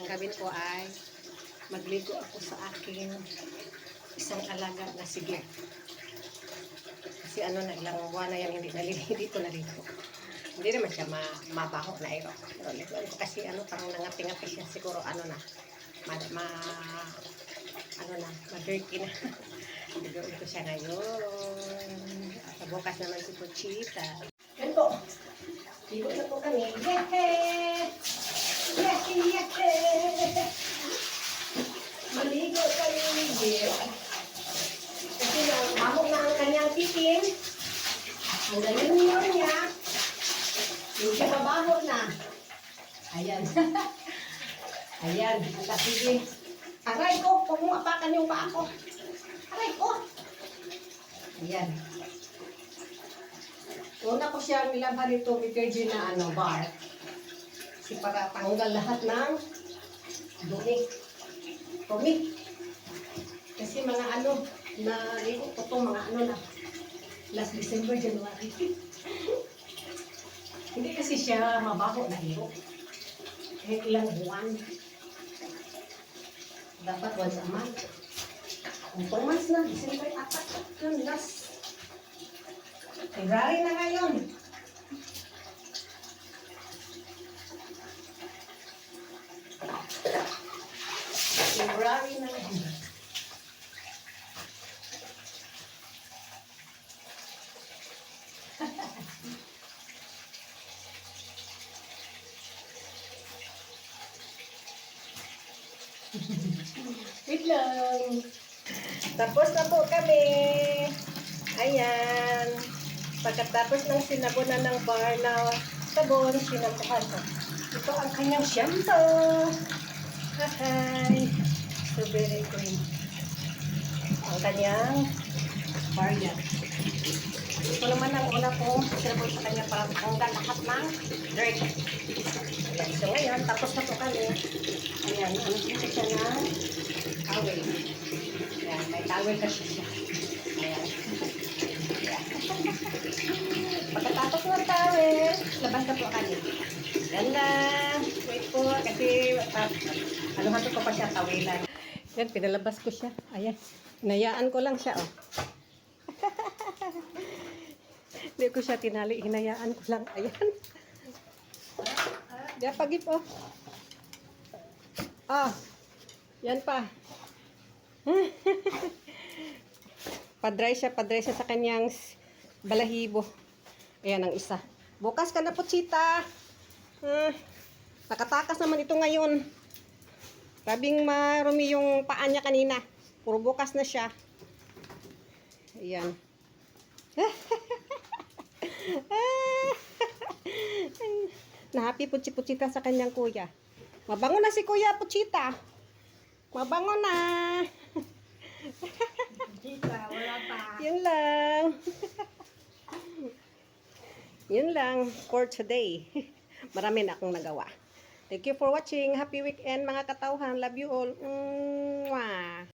gagawin ko ay magligo ako sa aking isang alaga na sige. Kasi ano na, ilang buwan na yan, hindi ko naligo. Hindi naman siya mabaho na iro. Pero liguan ko kasi ano, parang nangati-ngati siya. Siguro ano na, ma-dirty na. Liguan ko siya ngayon. At bukas naman si Pochita. Yan po. Ligo na po kami. Yehey! Yehey! Maligo kayo ligil. Kasi hamog na ang kanyang titin. Ang ganyan niya. Hindi mabaho na. Ayan. Ayan. Ang sige. Aray ko. Huwag mo apakan yung paa ko. Aray ko. Ayan. Una ko siya nilabhan ito detergent na bar. Kasi para tanggal lahat ng dumi. Kasi mga na ligo ko itong mga na last December, January. Hindi kasi siya mabaho na ligo. Kahit ilang buwan. Dapat once a month. Kung 2 months na, December apat. Yun, last. February na ngayon. February na ngayon. Wait lang. Tapos na po kami. Ayan. Pagkatapos ng sinabunan ng bar na sabon, sinampuhan ko. Ito ang kanyang shampoo. Hi. Strawberry cream. Ang kanyang bar yan. Ito naman ang una kong sinabon sa kanya para tanggal lahat ng dirt. Ayan. So ngayon, tapos na po kami. Ayan. Ano siya na towel. Ayan. May towel kasi siya. Ayan. Pagkatapos ng towel, labas na po kami. Yan lang. Wait po, kasi hato ko pa siya tawilan. Yan, pinalabas ko siya. Ayan. Hinayaan ko lang siya, oh. Hindi ko siya tinali. Hinayaan ko lang. Ayan. Diyan, pagip, oh. Ah. Yan pa. Padry siya sa kanyang balahibo. Ayan ang isa. Bukas ka na po, Chita. Nakatakas naman ito ngayon. Sabing marumi yung paa niya kanina. Puro bukas na siya. Ayan. Na-happy po si Puchita sa kanyang kuya. Mabango na si Kuya Puchita. Mabango na. Puchita, wala pa. Yun lang. Yun lang for today. Marami na akong nagawa. Thank you for watching. Happy weekend mga katauhan. Love you all. Mwah.